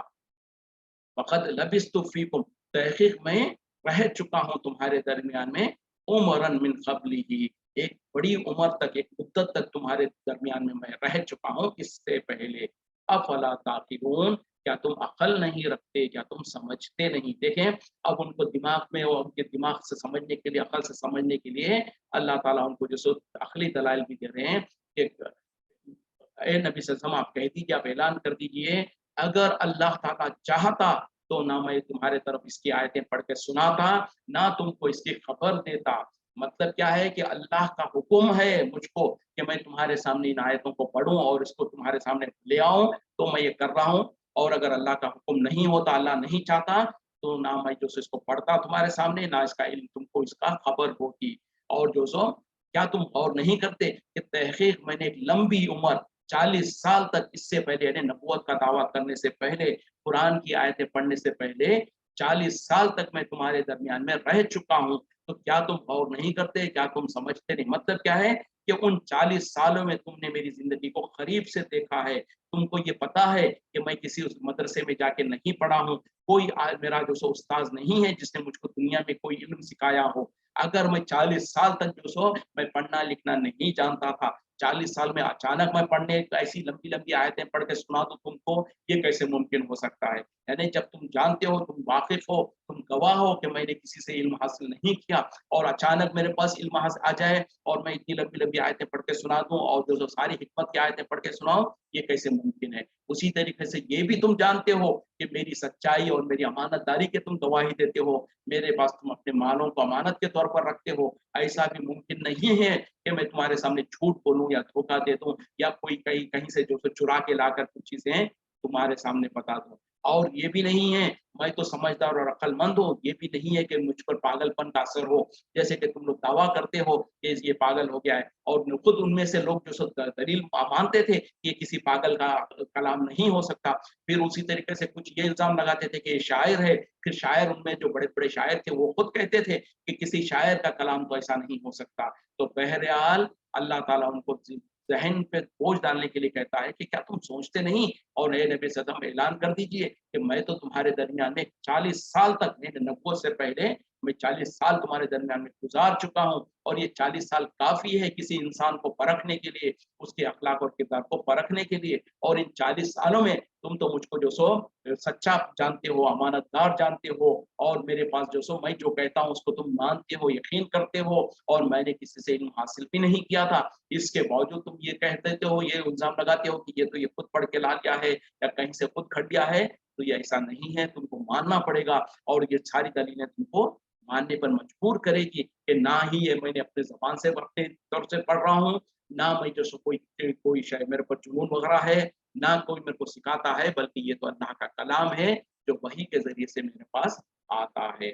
फ़क़द लबिस्तु फ़ीकुम, तहक़ीक़ मैं रह चुका हूँ तुम्हारे दरमियान में, उमरन मिन क़ब्लिही, एक बड़ी उम्र तक, एक मुद्दत तक तुम्हारे दरमियान में मैं रह चुका हूँ इससे पहले। अफ़ला ताक़िलून, क्या तुम अक़ल नहीं रखते, क्या तुम समझते नहीं? देखें, अब उनको दिमाग में और उनके दिमाग से समझने के लिए, अक़ल से समझने के लिए अल्लाह ताला उनको जो सो अक़ली दलाइल भी दे रहे हैं कि ए नबी सल्लल्लाहु अलैहि वसल्लम, आप कह दीजिए, आप ऐलान कर दीजिए, अगर अल्लाह ताला चाहता तो ना मैं तुम्हारे तरफ इसकी आयतें पढ़ के सुनाता, ना तुमको इसकी खबर देता। मतलब क्या है कि अल्लाह का हुक्म है मुझको कि मैं तुम्हारे सामने इन आयतों को पढ़ूँ और इसको तुम्हारे सामने ले आऊँ, तो मैं ये कर रहा हूँ। और अगर अल्लाह का हुक्म नहीं होता, अल्लाह नहीं चाहता, तो ना मैं जो सो इसको पढ़ता तुम्हारे सामने, ना इसका इल्म तुमको इसका खबर होती। और जो सो क्या तुम गौर नहीं करते कि तहक़ीक़ मैंने एक लंबी उम्र, 40 साल तक, इससे पहले यानी नबूवत का दावा करने से पहले, कुरान की आयतें पढ़ने से पहले 40 साल तक मैं तुम्हारे दरमियान में रह चुका हूँ। तो क्या तुम गौर नहीं करते? क्या तुम समझते नहीं? मतलब क्या है कि उन 40 सालों में तुमने मेरी ज़िंदगी को करीब से देखा है। तुमको ये पता है कि मैं किसी उस मदरसे में जाके नहीं पढ़ा हूँ। कोई मेरा जो सो उस्ताद नहीं है जिसने मुझको दुनिया में कोई इल्म सिखाया हो। अगर मैं 40 साल तक जो सो मैं पढ़ना लिखना नहीं जानता था, 40 साल में अचानक मैं पढ़ने ऐसी लंबी-लंबी आयतें पढ़ के सुना दूँ तुमको, ये कैसे मुमकिन हो सकता है? यानी जब तुम जानते हो, तुम वाकिफ़ हो, तुम गवाह हो कि मैंने किसी से इल्म हासिल नहीं किया और अचानक मेरे पास इल्म आ जाए और मैं इतनी लंबी-लंबी आयतें पढ़ के सुना दूँ और जो सारी हिकमत की आयतें पढ़ के सुनाऊँ, ये कैसे मुमकिन है? उसी तरीके से ये भी तुम जानते हो कि मेरी सच्चाई और मेरी अमानतदारी की तुम गवाही देते हो। मेरे पास तुम अपने मालों को अमानत के तौर पर रखते हो। ऐसा भी मुमकिन नहीं है कि मैं तुम्हारे सामने झूठ बोलूँ या धोखा दे दूँ या कोई कहीं कहीं से जो सो चुरा के लाकर कुछ चीज़ें तुम्हारे सामने बता दूँ। और ये भी नहीं है, मैं तो समझदार और अक्लमंद हूँ, ये भी नहीं है कि मुझ पर पागलपन का असर हो। जैसे कि तुम लोग दावा करते हो कि ये पागल हो गया है और खुद उनमें से लोग जो सो दलील मानते थे कि ये किसी पागल का कलाम नहीं हो सकता। फिर उसी तरीके से कुछ ये इल्ज़ाम लगाते थे कि ये शायर है, फिर शायर उनमें जो बड़े-बड़े शायर थे वो खुद कहते थे कि किसी शायर का कलाम तो ऐसा नहीं हो सकता। तो बहरहाल अल्लाह ताला उनको ज़हन पे बोझ डालने के लिए कहता है कि क्या तुम सोचते नहीं? और ए नबी सल्लल्लाहु अलैहि वसल्लम ऐलान कर दीजिए कि मैं तो तुम्हारे दरमियान में 40 साल तक, मैंने नबुव्वत से पहले मैं 40 साल तुम्हारे दरमियान में गुज़ार चुका हूँ और ये 40 साल काफ़ी है किसी इंसान को परखने के लिए, उसके अखलाक और किरदार को परखने के लिए। और इन 40 सालों में तुम तो मुझको जो सो सच्चा जानते हो, अमानतदार जानते हो और मेरे पास जो सो मैं जो कहता हूँ उसको तुम मानते हो, यकीन करते हो और मैंने किसी से इल्म हासिल भी नहीं किया था। इसके बावजूद तुम ये कह देते हो, ये इल्ज़ाम लगाते हो कि ये तो ये खुद पढ़ के ला लिया है या कहीं से खुद खट गया है, तो ये ऐसा नहीं है, तुमको मानना पड़ेगा और ये सारी दलीलें तुमको मानने पर मजबूर करेगी कि ना ही ये मैंने अपनी ज़बान से अपने तौर से पढ़ रहा हूँ, ना मैं जो सो कोई शायद मेरे पर जुनून वग़ैरह है, ना कोई मेरे को सिखाता है, बल्कि ये तो अल्लाह का कलाम है, जो वही के ज़रिए से मेरे पास आता है।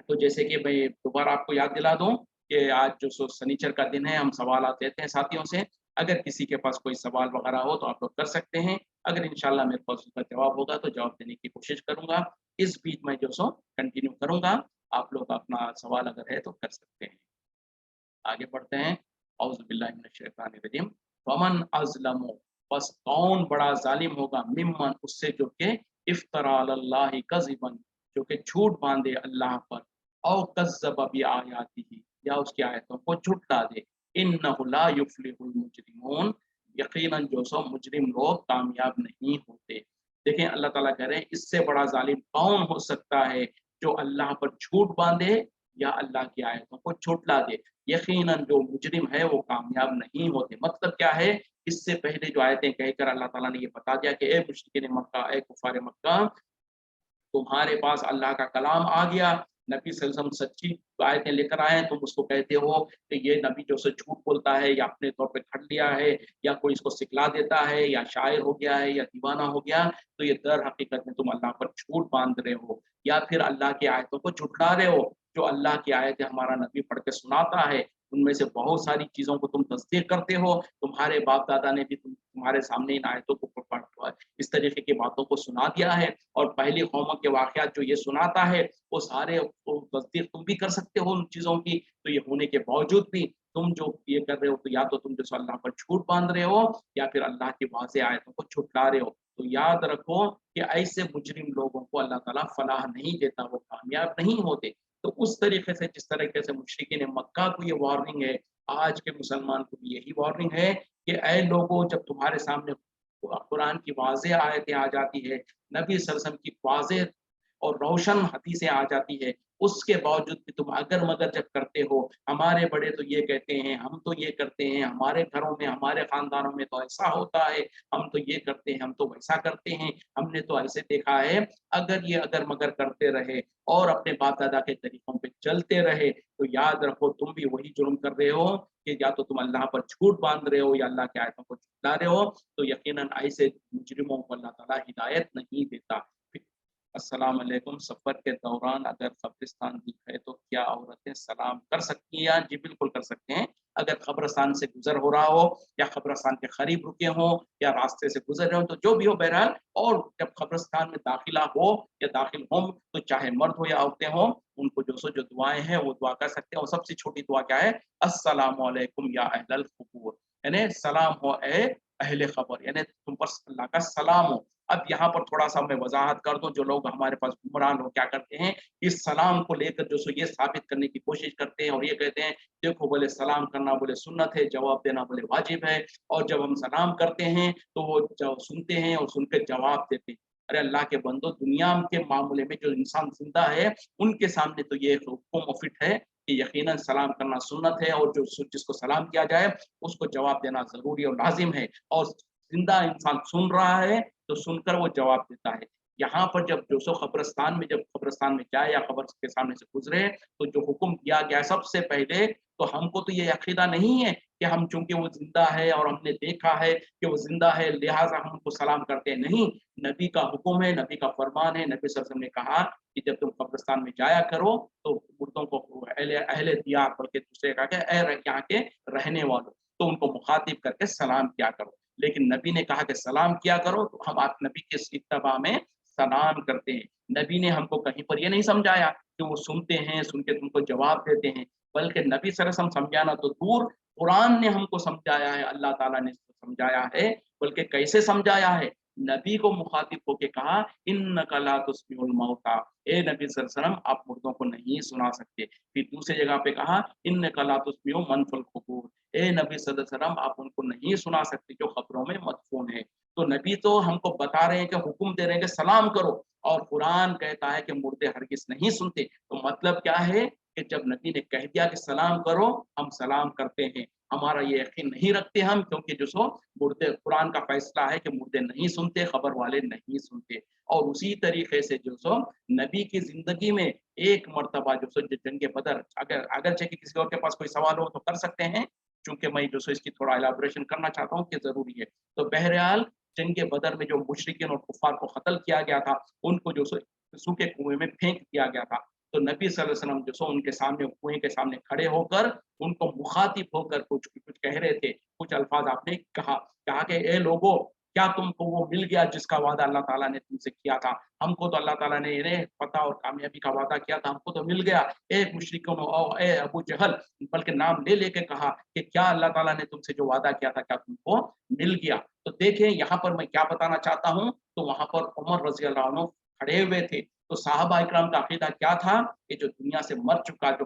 तो जैसे कि मैं दोबारा आपको याद दिला दूँ कि आज जो सो शनिचर का दिन है, हम सवालात लेते हैं साथियों से। अगर किसी के पास कोई सवाल वगैरह हो तो आप लोग कर सकते हैं। अगर इंशाअल्लाह मेरे पास उसका जवाब होगा तो जवाब देने की कोशिश करूँगा। इस बीच मैं जो सो कंटिन्यू करूँगा। आप लोग अपना सवाल अगर है तो कर सकते हैं। आगे बढ़ते हैं। औज़ु बिल्लाहि मिनश शैतानिर रजीम। वमन अज़लमु, बस कौन बड़ा ज़ालिम होगा, मिम्मन उससे जो कि इफ्तरा अलल्लाहि कज़िबन, जो कि झूठ बाँधे अल्लाह पर, औ कज़्ज़ब बिआयातिही, या उसकी आयतों को झुठला दे। इन्नहु ला युफ्लिहुल मुजरिमून, यकीनन जो सो मुजरिम लोग कामयाब नहीं होते। देखें अल्लाह ताला कह रहे हैं इससे बड़ा ज़ालिम कौन हो सकता है जो अल्लाह पर झूठ बाँधे या अल्लाह की आयतों को झुठला दे। यकीनन जो मुजरिम है वो कामयाब नहीं होते। मतलब क्या है, इससे पहले जो आयतें कहकर अल्लाह ताला ने ये बता दिया कि ए मुशरिकीन मक्का, ए कुफ़ार मक्का, तुम्हारे पास अल्लाह का कलाम आ गया, नबी सल्लल्लाहु अलैहि वसल्लम सच्ची आयतें लेकर आए हैं, तुम उसको कहते हो कि ये नबी जो से झूठ बोलता है या अपने तौर पे खट लिया है या कोई इसको सिखला देता है या शायर हो गया है या दीवाना हो गया, तो ये दर हकीकत में तुम अल्लाह पर झूठ बांध रहे हो या फिर अल्लाह की आयतों को झुठला रहे हो। जो अल्लाह की आयतें हमारा नबी पढ़ के सुनाता है, उनमें से बहुत सारी चीज़ों को तुम तस्दीक करते हो। तुम्हारे बाप-दादा ने भी तुम्हारे सामने इन आयतों को इस तरीके की बातों को सुना दिया है और पहली कौमों के वाक़यात जो ये सुनाता है, वो सारे वो तस्दीक तुम भी कर सकते हो उन चीज़ों की। तो ये होने के बावजूद भी तुम जो ये कर रहे हो, तो या तो तुम जो सो अल्लाह पर झूठ बाँध रहे हो या फिर अल्लाह की वाज़ेह आयतों को झुठला रहे हो। तो याद रखो कि ऐसे मुजरिम लोगों को अल्लाह ताला फलाह नहीं देता, वो कामयाब नहीं होते। तो उस तरीके से जिस तरीके से मुशरिकीन मक्का को ये वार्निंग है, आज के मुसलमान को भी यही वार्निंग है कि ऐ लोगों, जब तुम्हारे सामने कुरान की वाज़ेह आयतें आ जाती है, नबी सल्लल्लाहु अलैहि वसल्लम की वाज़ेह और रोशन हदीसें आ जाती है, उसके बावजूद भी तुम अगर-मगर जब करते हो, हमारे बड़े तो ये कहते हैं, हम तो ये करते हैं, हमारे घरों में, हमारे ख़ानदानों में तो ऐसा होता है, हम तो ये करते हैं, हम तो वैसा करते हैं, हमने तो ऐसे देखा है। अगर ये अगर-मगर करते रहे और अपने बाप-दादा के तरीकों पे चलते रहे, तो याद रखो तुम भी वही जुर्म कर रहे हो कि या तो तुम अल्लाह पर झूठ बाँध रहे हो या अल्लाह की आयतों को झुठला रहे हो, तो यकीनन ऐसे मुजरिमों को अल्लाह ताला हिदायत नहीं देता। अस्सलाम वालेकुम। सफ़र के दौरान अगर कब्रिस्तान दिखे तो क्या औरतें सलाम कर सकती हैं? या जी बिल्कुल कर सकते हैं। अगर कब्रिस्तान से गुजर हो रहा हो या कब्रिस्तान के करीब रुके हों या रास्ते से गुजर रहे हो, तो जो भी हो बहरहाल, और जब कब्रिस्तान में दाखिला हो या दाखिल हो, तो चाहे मर्द हो या औरतें हों, उनको जो दुआएं हैं वो दुआ कर सकते हैं। और सबसे छोटी दुआ क्या है? अस्सलामु अलैकुम या अहलल क़ुबूर, यानी सलाम हो ए अहले खबर, यानी तुम पर अल्लाह का सलाम हो। अब यहाँ पर थोड़ा-सा मैं वज़ाहत कर दूँ, जो लोग हमारे पास गुमराह लोग क्या करते हैं, इस सलाम को लेकर ये साबित करने की कोशिश करते हैं और ये कहते हैं, देखो बोले सलाम करना बोले सुन्नत है, जवाब देना बोले वाजिब है, और जब हम सलाम करते हैं तो वो ज सुनते हैं और सुन के जवाब देते हैं। अरे अल्लाह के बंदो, दुनिया के मामले में जो इंसान ज़िंदा है, उनके सामने तो ये हुक्म फिट है कि यकीनन सलाम करना सुन्नत है, और जिसको सलाम किया जाए उसको जवाब देना ज़रूरी और लाज़िम है। और ज़िंदा इंसान सुन रहा है तो सुनकर वो जवाब देता है। यहाँ पर जब कब्रिस्तान में जाए या कब्र के सामने से गुज़रे, तो जो हुक्म दिया गया है सबसे पहले, तो हमको तो ये अक़ीदा नहीं है कि हम चूँकि वो ज़िंदा है और हमने देखा है कि वो ज़िंदा है लिहाज़ा हम उनको सलाम करते हैं, नहीं। नबी का हुक्म है, नबी का फरमान है, नबी सल्लल्लाहु अलैहि वसल्लम ने कहा कि जब तुम कब्रिस्तान में जाया करो तो मुर्दों को अहले अहले दियार, बल्कि दूसरे कहा कि यहाँ के रहने वालों, तो उनको मुखातिब करके सलाम किया करो। लेकिन नबी ने कहा कि सलाम किया करो, तो हम आप नबी के इस इत्तिबा में सलाम करते हैं। नबी ने हमको कहीं पर ये नहीं समझाया कि वो सुनते हैं, सुन के तुमको जवाब देते हैं, बल्कि नबी सल्लल्लाहु अलैहि वसल्लम समझाना तो दूर, कुरान ने हमको समझाया है, अल्लाह ताला ने समझाया है, बल्कि कैसे समझाया है? नबी को मुखातिब होके कहा, इन्नका ला तुस्मिउल मौता, ए नबी सल्लल्लाहु अलैहि वसल्लम आप मुर्दों को नहीं सुना सकते। फिर दूसरी जगह पे कहा, इन्नका ला तुस्मिउ मन फिल क़ुबूर, ए नबी सल्लल्लाहु अलैहि वसल्लम आप उनको नहीं सुना सकते जो कब्रों में मदफून है। तो नबी तो हमको बता रहे हैं कि हुक्म दे रहे हैं कि सलाम करो, और कुरान कहता है कि मुर्दे हरगिज़ नहीं सुनते। तो मतलब क्या है कि जब नबी ने कह दिया कि सलाम करो, हम सलाम करते हैं। हमारा ये यकीन नहीं रखते हम, क्योंकि मुर्दे, कुरान का फैसला है कि मुर्दे नहीं सुनते, खबर वाले नहीं सुनते। और उसी तरीके से नबी की ज़िंदगी में एक मर्तबा जंग बदर, अगरचे कि किसी और के पास कोई सवाल हो तो कर सकते हैं, चूँकि मैं इसकी थोड़ा इलैबोरेशन करना चाहता हूँ कि ज़रूरी है। तो बहरहाल जंग बदर में जो मुशरिकीन और कुफ़ार को कत्ल किया गया था, उनको सूखे कुएँ में फेंक दिया गया था। तो नबी सल्लल्लाहु अलैहि वसल्लम उनके सामने, कुएँ के सामने खड़े होकर उनको मुखातिब होकर कुछ कुछ कह रहे थे। कुछ अल्फाज़ आपने कहा कि ए लोगो, क्या तुमको वो मिल गया जिसका वादा अल्लाह ताला ने तुमसे किया था? हमको तो अल्लाह ताला ने इन्हें फतह और कामयाबी का वादा किया था, हमको तो मिल गया। ए मुशरिकों और ए अबू जहल, बल्कि नाम ले लेके कहा कि क्या अल्लाह ताला ने तुमसे जो वादा किया था, क्या तुमको मिल गया? तो देखें यहाँ पर मैं क्या बताना चाहता हूँ, तो वहाँ पर उमर रज़ी अल्लाह अन्हु खड़े हुए थे। तो सहाबा इकराम का अकीदा क्या था कि जो दुनिया से मर चुका, जो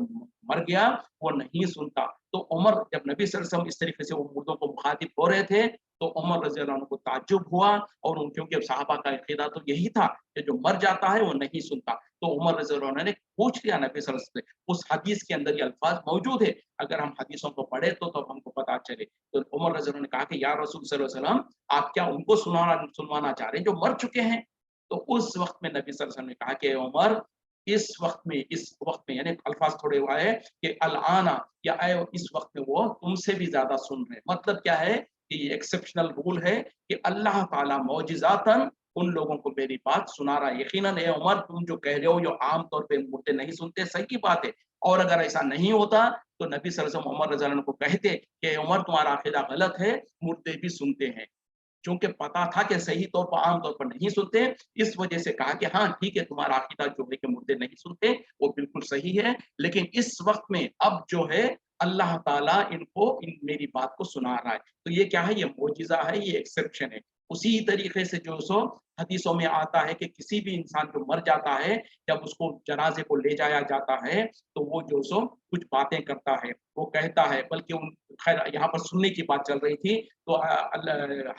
मर गया, वो नहीं सुनता। तो उमर, जब नबी सल्लल्लाहु अलैहि वसल्लम इस तरीके से वो मुर्दों को मुखातिब हो रहे थे, तो उमर रज़ी अल्लाह अन्हु को ताज्जुब हुआ, और क्योंकि सहाबा का अकीदा तो यही था कि जो मर जाता है वो नहीं सुनता। तो उमर रज़ी अल्लाह अन्हु ने पूछ लिया नबी सल्लल्लाहु अलैहि वसल्लम से, उस हदीस के अंदर ये अल्फाज मौजूद है, अगर हम हदीसों को पढ़े तो तब हमको पता चले। तो उमर रज़ी अल्लाह अन्हु ने कहा कि या रसूल सल्लल्लाहु अलैहि वसल्लम, आप क्या उनको सुनवाना चाह रहे हैं जो मर चुके हैं? तो उस वक़्त में नबी सल्लल्लाहु अलैहि वसल्लम ने कहा कि उमर, इस वक़्त में यानी अल्फाज थोड़े हुआ है कि अल-आना, या इस वक़्त में वो तुमसे भी ज़्यादा सुन रहे हैं। मतलब क्या है कि ये एक्सेप्शनल रूल है कि अल्लाह ताला मौजिज़ातन उन लोगों को मेरी बात सुना रहा है। यकीनन ए उमर, तुम जो कह रहे हो, जो आम तौर पे मुर्दे नहीं सुनते, सही बात है। और अगर ऐसा नहीं होता तो नबी सल्लल्लाहु अलैहि वसल्लम उमर रज़ी अल्लाह अन्हु को कहते कि उमर, तुम्हारा अकीदा गलत है, मुर्दे भी सुनते हैं। चूँकि पता था कि सही तौर पर, आम तौर पर नहीं सुनते, इस वजह से कहा कि हाँ ठीक है, तुम्हारा अकीदा जो है कि मुर्दे नहीं सुनते, वो बिल्कुल सही है। लेकिन इस वक़्त में अब जो है अल्लाह ताला मेरी बात को सुना रहा है। तो ये क्या है? ये मौजिज़ा है, ये एक्सेप्शन है। उसी तरीके से हदीसों में आता है कि किसी भी इंसान जो मर जाता है, जब उसको जनाज़े को ले जाया जाता है, तो वो कुछ बातें करता है, वो कहता है, बल्कि खैर यहाँ पर सुनने की बात चल रही थी, तो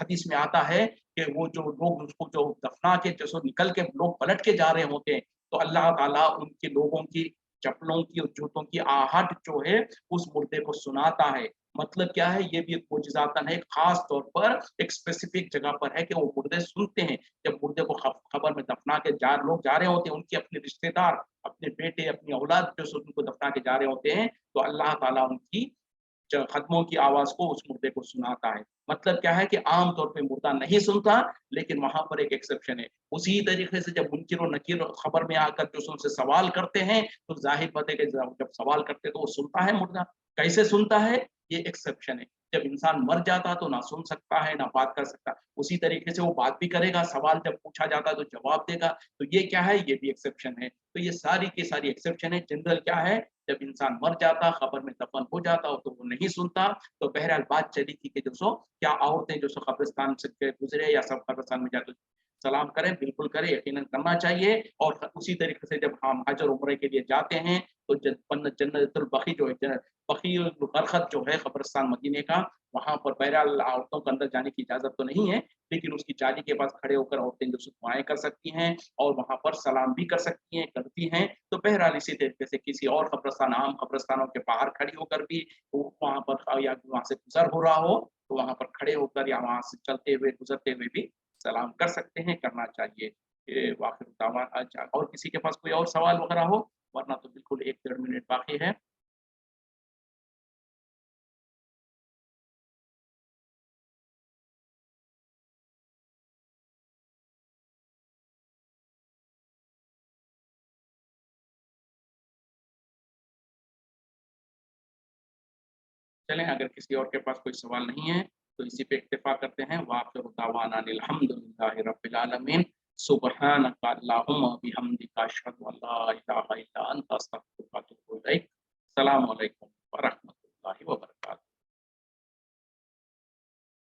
हदीस में आता है कि वो जो लोग उसको जो दफना के निकल के लोग पलट के जा रहे होते हैं, तो अल्लाह ताला उनके लोगों की चप्पलों की और जूतों की आहट जो है उस मुर्दे को सुनाता है। मतलब क्या है? ये भी एक मोजिज़ातन है, खास तौर पर एक स्पेसिफिक जगह पर है कि वो मुर्दे सुनते हैं। जब मुर्दे को कब्र में दफना के लोग जा रहे होते हैं, उनके अपने रिश्तेदार, अपने बेटे, अपनी औलाद उनको दफना के जा रहे होते हैं, तो अल्लाह ताला उनकी कदमों की आवाज़ को उस मुर्दे को सुनाता है। मतलब क्या है कि आम तौर पे मुर्दा नहीं सुनता, लेकिन वहाँ पर एक एक्सेप्शन है। उसी तरीके से जब मुनकिर और नकीर खबर में आकर उनसे सवाल करते हैं, तो ज़ाहिर बात है कि जब सवाल करते हैं तो वो सुनता है मुर्दा। कैसे सुनता है? ये एक्सेप्शन है। जब इंसान मर जाता तो ना सुन सकता है ना बात कर सकता, उसी तरीके से वो बात भी करेगा, सवाल जब पूछा जाता तो जवाब देगा। तो ये क्या है, ये भी एक्सेप्शन है। तो ये सारी की सारी एक्सेप्शन है। जनरल क्या है, जब इंसान मर जाता, खबर में दफन हो जाता हो तो वो नहीं सुनता। तो बहरहाल बात चली थी कि जो सो क्या औरतें जो सो कब्रिस्तान से गुजरे या सब कब्रिस्तान में जाते सलाम करें, बिल्कुल करें, यकीनन करना चाहिए। और उसी तरीके से जब हम हज और उम्रे के लिए जाते हैं तो जन्नतुल बकी जो है, बकी गरखत जो है कब्रिस्तान मदीने का, वहाँ पर बहरहाल औरतों को अंदर जाने की इजाज़त तो नहीं है, लेकिन उसकी जाली के पास खड़े होकर औरतें जो दुआएँ कर सकती हैं और वहाँ पर सलाम भी कर सकती हैं, करती हैं। तो बहरहाल इसी तरीके से किसी और कब्रिस्तान, आम कब्रिस्तानों के बाहर खड़ी होकर भी वहाँ पर या वहाँ से गुज़र हो रहा हो, तो वहाँ पर खड़े होकर या वहाँ से चलते हुए, गुज़रते हुए भी सलाम कर सकते हैं, करना चाहिए। ये वाखिर दावा। अच्छा, और किसी के पास कोई और सवाल वगैरह हो? वरना तो बिल्कुल 1 डेढ़ मिनट बाकी है। चलें, अगर किसी और के पास कोई सवाल नहीं है, तो इसी पे इक्तिफ़ा करते हैं। व आखिरु दावाना अनिल हम्दुलिल्लाहि रब्बिल आलमीन। सुब्हानक अल्लाहुम्मा व बिहम्दिका अशहदु अन ला इलाहा इल्ला अंत अस्तगफिरुका व अतूबु इलैक। अस्सलामु अलैकुम।